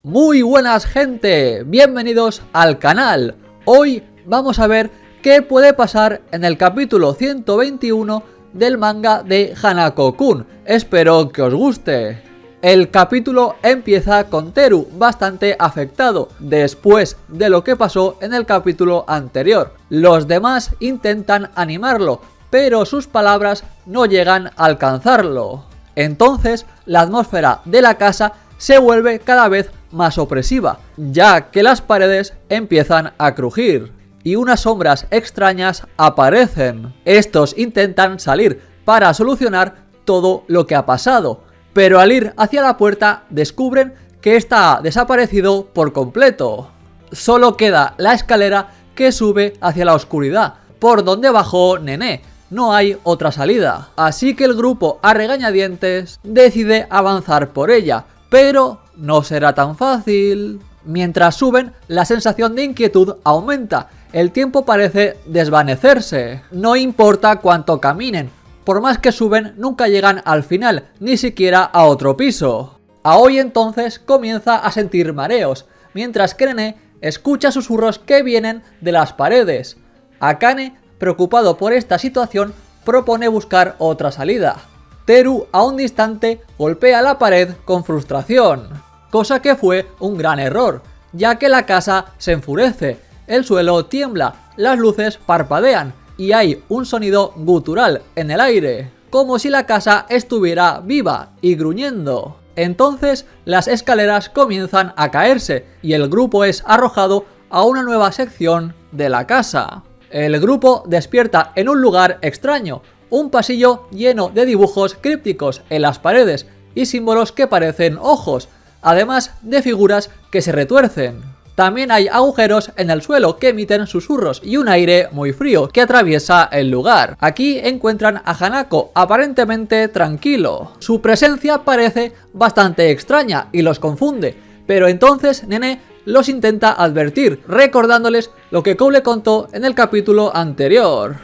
Muy buenas gente, bienvenidos al canal. Hoy vamos a ver qué puede pasar en el capítulo 121 del manga de Hanako-kun. Espero que os guste. El capítulo empieza con Teru bastante afectado después de lo que pasó en el capítulo anterior. Los demás intentan animarlo, pero sus palabras no llegan a alcanzarlo. Entonces la atmósfera de la casa se vuelve cada vez más opresiva, ya que las paredes empiezan a crujir y unas sombras extrañas aparecen. Estos intentan salir para solucionar todo lo que ha pasado, pero al ir hacia la puerta descubren que está desaparecido por completo. Solo queda la escalera que sube hacia la oscuridad, por donde bajó Nené. No hay otra salida, así que el grupo a regañadientes decide avanzar por ella, pero no será tan fácil. Mientras suben, la sensación de inquietud aumenta, el tiempo parece desvanecerse. No importa cuánto caminen, por más que suben nunca llegan al final, ni siquiera a otro piso. Aoi entonces comienza a sentir mareos, mientras que Nené escucha susurros que vienen de las paredes. Akane, preocupado por esta situación, propone buscar otra salida. Teru, a un distante, golpea la pared con frustración, cosa que fue un gran error, ya que la casa se enfurece, el suelo tiembla, las luces parpadean y hay un sonido gutural en el aire, como si la casa estuviera viva y gruñendo. Entonces las escaleras comienzan a caerse y el grupo es arrojado a una nueva sección de la casa. El grupo despierta en un lugar extraño, un pasillo lleno de dibujos crípticos en las paredes y símbolos que parecen ojos, además de figuras que se retuercen. También hay agujeros en el suelo que emiten susurros y un aire muy frío que atraviesa el lugar. Aquí encuentran a Hanako aparentemente tranquilo. Su presencia parece bastante extraña y los confunde, pero entonces Nené los intenta advertir, recordándoles lo que Kou le contó en el capítulo anterior,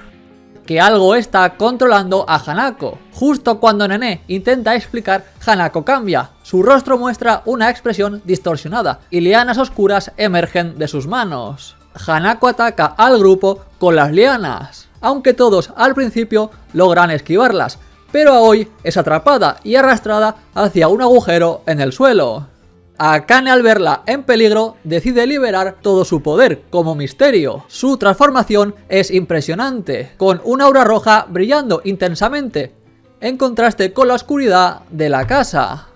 que algo está controlando a Hanako. Justo cuando Nené intenta explicar, Hanako cambia. Su rostro muestra una expresión distorsionada y lianas oscuras emergen de sus manos. Hanako ataca al grupo con las lianas, aunque todos al principio logran esquivarlas, pero Aoi es atrapada y arrastrada hacia un agujero en el suelo. Akane, al verla en peligro, decide liberar todo su poder como misterio. Su transformación es impresionante, con una aura roja brillando intensamente, en contraste con la oscuridad de la casa.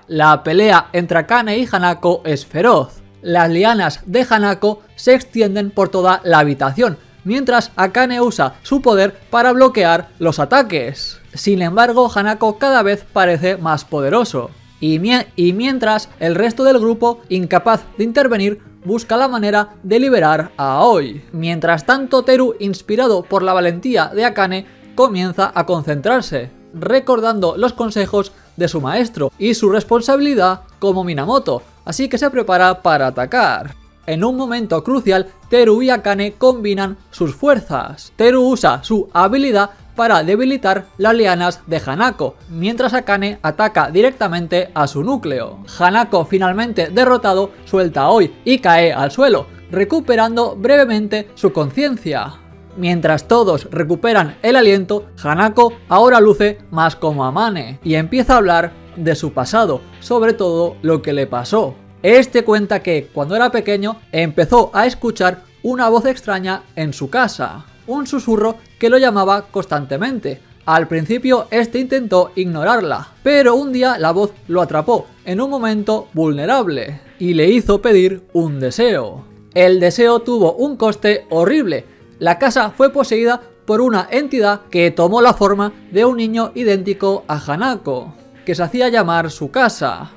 La pelea entre Akane y Hanako es feroz. Las lianas de Hanako se extienden por toda la habitación, mientras Akane usa su poder para bloquear los ataques. Sin embargo, Hanako cada vez parece más poderoso. Y mientras el resto del grupo, incapaz de intervenir, busca la manera de liberar a Aoi. Mientras tanto, Teru, inspirado por la valentía de Akane, comienza a concentrarse, recordando los consejos de su maestro y su responsabilidad como Minamoto, así que se prepara para atacar. En un momento crucial, Teru y Akane combinan sus fuerzas. Teru usa su habilidad para debilitar las lianas de Hanako, mientras Akane ataca directamente a su núcleo. Hanako, finalmente derrotado, suelta a Aoi y cae al suelo, recuperando brevemente su conciencia. Mientras todos recuperan el aliento, Hanako ahora luce más como Amane y empieza a hablar de su pasado, sobre todo lo que le pasó. Este cuenta que cuando era pequeño empezó a escuchar una voz extraña en su casa, un susurro que lo llamaba constantemente. Al principio este intentó ignorarla, pero un día la voz lo atrapó en un momento vulnerable y le hizo pedir un deseo. El deseo tuvo un coste horrible. La casa fue poseída por una entidad que tomó la forma de un niño idéntico a Hanako, que se hacía llamar su casa.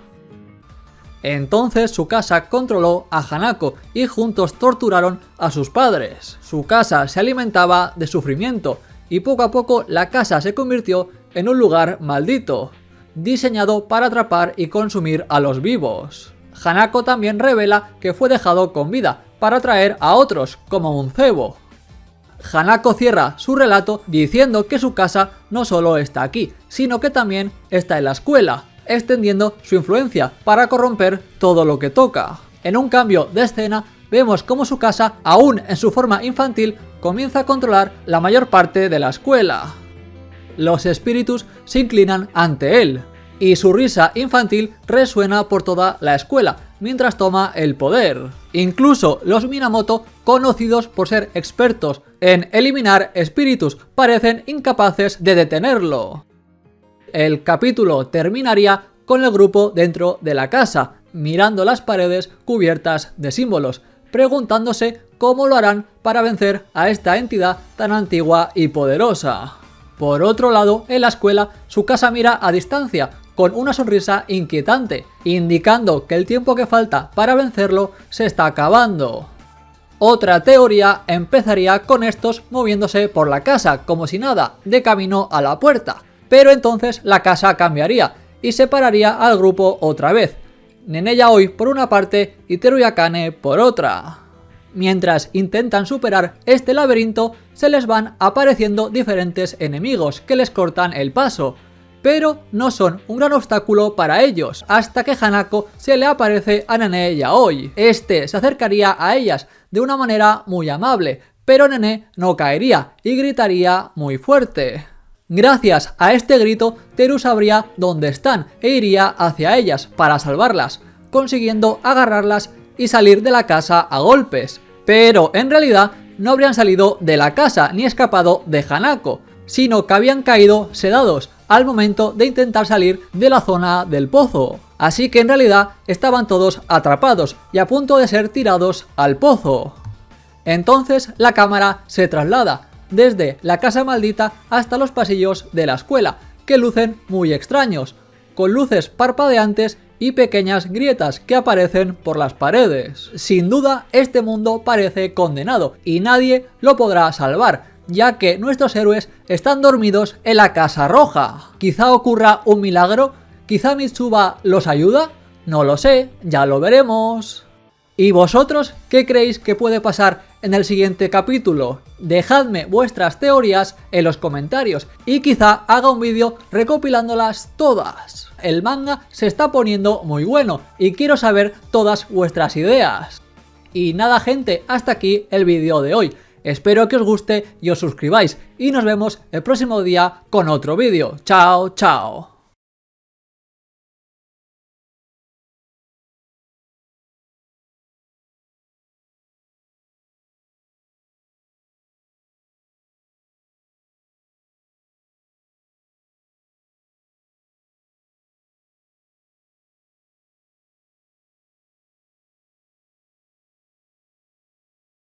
Entonces su casa controló a Hanako y juntos torturaron a sus padres. Su casa se alimentaba de sufrimiento y poco a poco la casa se convirtió en un lugar maldito, diseñado para atrapar y consumir a los vivos. Hanako también revela que fue dejado con vida para atraer a otros como un cebo. Hanako cierra su relato diciendo que su casa no solo está aquí, sino que también está en la escuela, extendiendo su influencia para corromper todo lo que toca. En un cambio de escena, vemos cómo su casa, aún en su forma infantil, comienza a controlar la mayor parte de la escuela. Los espíritus se inclinan ante él, y su risa infantil resuena por toda la escuela mientras toma el poder. Incluso los Minamoto, conocidos por ser expertos en eliminar espíritus, parecen incapaces de detenerlo. El capítulo terminaría con el grupo dentro de la casa, mirando las paredes cubiertas de símbolos, preguntándose cómo lo harán para vencer a esta entidad tan antigua y poderosa. Por otro lado, en la escuela, su casa mira a distancia, con una sonrisa inquietante, indicando que el tiempo que falta para vencerlo se está acabando. Otra teoría empezaría con estos moviéndose por la casa, como si nada, de camino a la puerta, pero entonces la casa cambiaría y separaría al grupo otra vez, Nene Yaoi por una parte y Teruya Akane por otra. Mientras intentan superar este laberinto, se les van apareciendo diferentes enemigos que les cortan el paso, pero no son un gran obstáculo para ellos, hasta que Hanako se le aparece a Nene Yaoi. Este se acercaría a ellas de una manera muy amable, pero Nene no caería y gritaría muy fuerte. Gracias a este grito, Teru sabría dónde están e iría hacia ellas para salvarlas, consiguiendo agarrarlas y salir de la casa a golpes. Pero en realidad no habrían salido de la casa ni escapado de Hanako, sino que habían caído sedados al momento de intentar salir de la zona del pozo. Así que en realidad estaban todos atrapados y a punto de ser tirados al pozo. Entonces la cámara se traslada desde la casa maldita hasta los pasillos de la escuela, que lucen muy extraños, con luces parpadeantes y pequeñas grietas que aparecen por las paredes. Sin duda, este mundo parece condenado y nadie lo podrá salvar, ya que nuestros héroes están dormidos en la Casa Roja. Quizá ocurra un milagro, quizá Mitsuba los ayuda, no lo sé, ya lo veremos. ¿Y vosotros qué creéis que puede pasar en el siguiente capítulo? Dejadme vuestras teorías en los comentarios y quizá haga un vídeo recopilándolas todas. El manga se está poniendo muy bueno y quiero saber todas vuestras ideas. Y nada gente, hasta aquí el vídeo de hoy. Espero que os guste y os suscribáis y nos vemos el próximo día con otro vídeo. Chao, chao.